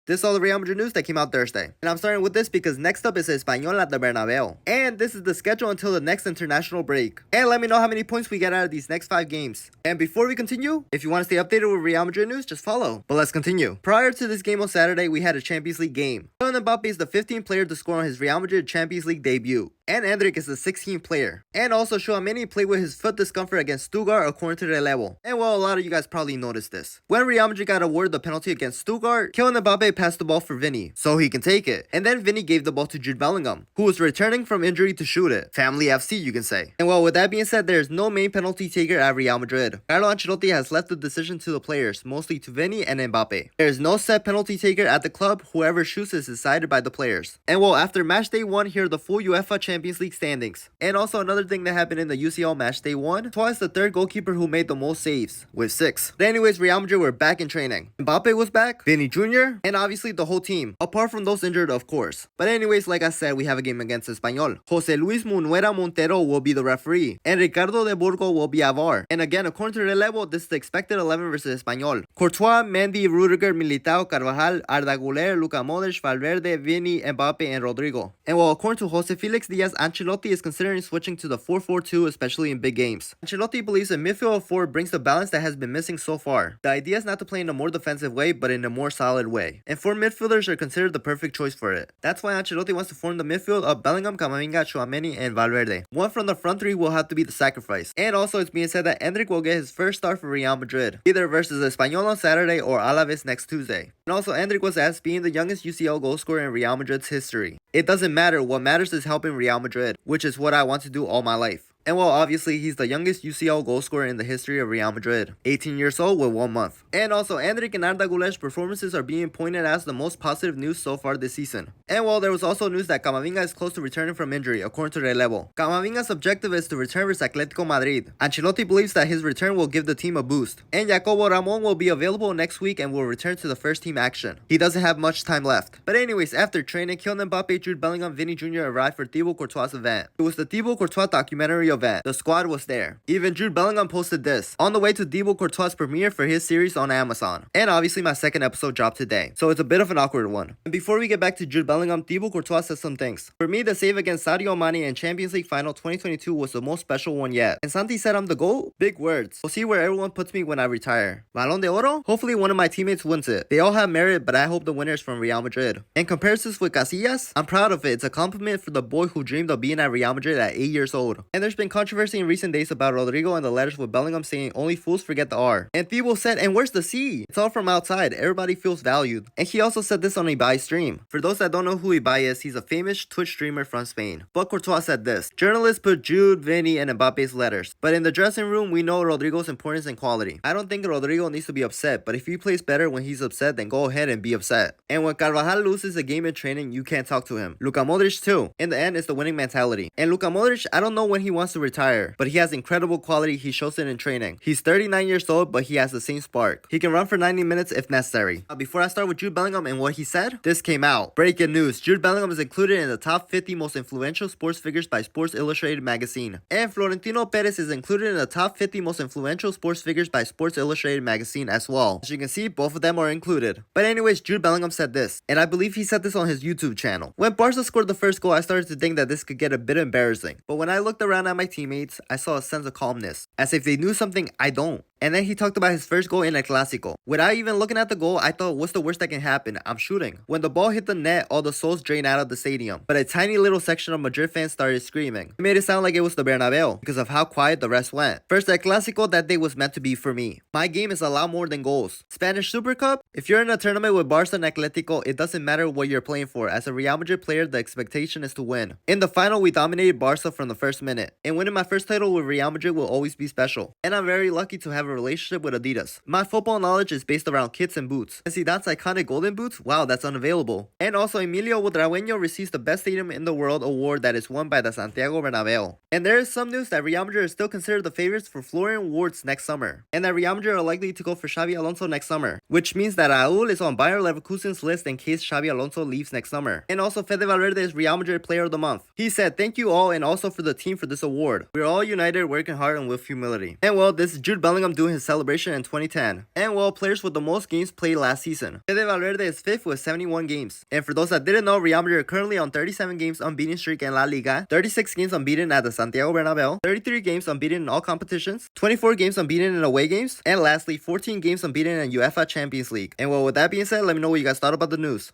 This is all the Real Madrid news that came out Thursday. And I'm starting with this because next up is Español at the Bernabeu. And this is the schedule until the next international break. And let me know how many points we get out of these next 5 games. And before we continue, if you want to stay updated with Real Madrid news, just follow. But let's continue. Prior to this game on Saturday, we had a Champions League game. Kylian Mbappe is the 15th player to score on his Real Madrid Champions League debut. And Endrick is the 16th player. And also Tchouaméni played with his foot discomfort against Stuttgart according to their level. And well, a lot of you guys probably noticed this. When Real Madrid got awarded the penalty against Stuttgart, Kylian Mbappe passed the ball for Vinny, so he can take it. And then Vinny gave the ball to Jude Bellingham, who was returning from injury to shoot it. Family FC, you can say. And well, with that being said, there is no main penalty taker at Real Madrid. Carlo Ancelotti has left the decision to the players, mostly to Vinny and Mbappe. There is no set penalty taker at the club. Whoever shoots is decided by the players. And well, after match day 1, here are the full UEFA Champions League standings. And also another thing that happened in the UCL match day 1, twice the third goalkeeper who made the most saves, with 6. But anyways, Real Madrid were back in training. Mbappe was back, Vinny Jr., and obviously the whole team, apart from those injured of course. But anyways, like I said, we have a game against Español. Jose Luis Munuera Montero will be the referee, and Ricardo de Burgo will be a VAR. And again, according to the level, this is the expected 11 versus Español. Courtois, Mendy, Rudiger, Militao, Carvajal, Arda Güler, Luka Modric, Valverde, Vinny, Mbappe, and Rodrigo. And well, according to Jose Felix Diaz, Ancelotti is considering switching to the 4-4-2, especially in big games. Ancelotti believes a midfield of 4 brings the balance that has been missing so far. The idea is not to play in a more defensive way, but in a more solid way. And 4 midfielders are considered the perfect choice for it. That's why Ancelotti wants to form the midfield of Bellingham, Camavinga, Tchouaméni, and Valverde. One from the front 3 will have to be the sacrifice. And also, it's being said that Endrick will get his first start for Real Madrid, either versus Español on Saturday or Alaves next Tuesday. And also, Endrick was asked being the youngest UCL goal scorer in Real Madrid's history. It doesn't matter, what matters is helping Real Madrid, which is what I want to do all my life. And well, obviously, he's the youngest UCL goal scorer in the history of Real Madrid. 18 years old with 1 month. And also, Endrick and Arda Güler's performances are being pointed as the most positive news so far this season. And well, there was also news that Camavinga is close to returning from injury, according to their level. Camavinga's objective is to return versus Atletico Madrid. Ancelotti believes that his return will give the team a boost. And Jacobo Ramon will be available next week and will return to the first team action. He doesn't have much time left. But anyways, after training, Kylian Mbappe, Jude Bellingham, Vinny Jr. arrived for Thibaut Courtois' event. It was the Thibaut Courtois documentary event. The squad was there. Even Jude Bellingham posted this on the way to Thibaut Courtois' premiere for his series on Amazon. And obviously my second episode dropped today, so it's a bit of an awkward one. And before we get back to Jude Bellingham, Thibaut Courtois says some things. For me, the save against Sadio Mane in Champions League Final 2022 was the most special one yet. And Santi said I'm the GOAT? Big words. We'll see where everyone puts me when I retire. Balón de Oro? Hopefully one of my teammates wins it. They all have merit, but I hope the winner is from Real Madrid. And comparisons with Casillas? I'm proud of it. It's a compliment for the boy who dreamed of being at Real Madrid at 8 years old. And there's been controversy in recent days about Rodrigo and the letters with Bellingham saying only fools forget the R. And Thibaut said, and where's the C? It's all from outside. Everybody feels valued. And he also said this on Ibai's stream. For those that don't know who Ibai is, he's a famous Twitch streamer from Spain. But Courtois said this. Journalists put Jude, Vinny, and Mbappe's letters. But in the dressing room, we know Rodrigo's importance and quality. I don't think Rodrigo needs to be upset, but if he plays better when he's upset, then go ahead and be upset. And when Carvajal loses a game in training, you can't talk to him. Luka Modric too. In the end, it's the winning mentality. And Luka Modric, I don't know when he wants to retire, but he has incredible quality. He shows it in training. He's 39 years old, but he has the same spark. He can run for 90 minutes if necessary. Before I start with Jude Bellingham and what he said, this came out. Breaking news. Jude Bellingham is included in the top 50 most influential sports figures by Sports Illustrated magazine. And Florentino Perez is included in the top 50 most influential sports figures by Sports Illustrated magazine as well. As you can see, both of them are included. But anyways, Jude Bellingham said this, and I believe he said this on his YouTube channel. When Barca scored the first goal, I started to think that this could get a bit embarrassing. But when I looked around at my teammates, I saw a sense of calmness, as if they knew something I don't. And then he talked about his first goal in El Clásico. Without even looking at the goal, I thought, what's the worst that can happen? I'm shooting. When the ball hit the net, all the souls drained out of the stadium. But a tiny little section of Madrid fans started screaming. It made it sound like it was the Bernabeu, because of how quiet the rest went. First, El Clásico that day was meant to be for me. My game is a lot more than goals. Spanish Super Cup? If you're in a tournament with Barca and Atletico, it doesn't matter what you're playing for. As a Real Madrid player, the expectation is to win. In the final, we dominated Barca from the first minute. And winning my first title with Real Madrid will always be special. And I'm very lucky to have a relationship with Adidas. My football knowledge is based around kits and boots. And Zidane's iconic golden boots? Wow, that's unavailable. And also, Emilio Butragueño receives the Best Stadium in the World award that is won by the Santiago Bernabeu. And there is some news that Real Madrid is still considered the favorites for Florian Wirtz next summer. And that Real Madrid are likely to go for Xabi Alonso next summer. Which means that Raúl is on Bayer Leverkusen's list in case Xabi Alonso leaves next summer. And also, Fede Valverde is Real Madrid Player of the Month. He said, thank you all and also for the team for this award. We're all united, working hard, and with humility. And well, this is Jude Bellingham doing his celebration in 2010. And well, players with the most games played last season. Fede Valverde is 5th with 71 games. And for those that didn't know, Real Madrid are currently on 37 games unbeaten streak in La Liga, 36 games unbeaten at the Santiago Bernabeu, 33 games unbeaten in all competitions, 24 games unbeaten in away games, and lastly, 14 games unbeaten in UEFA Champions League. And well, with that being said, let me know what you guys thought about the news.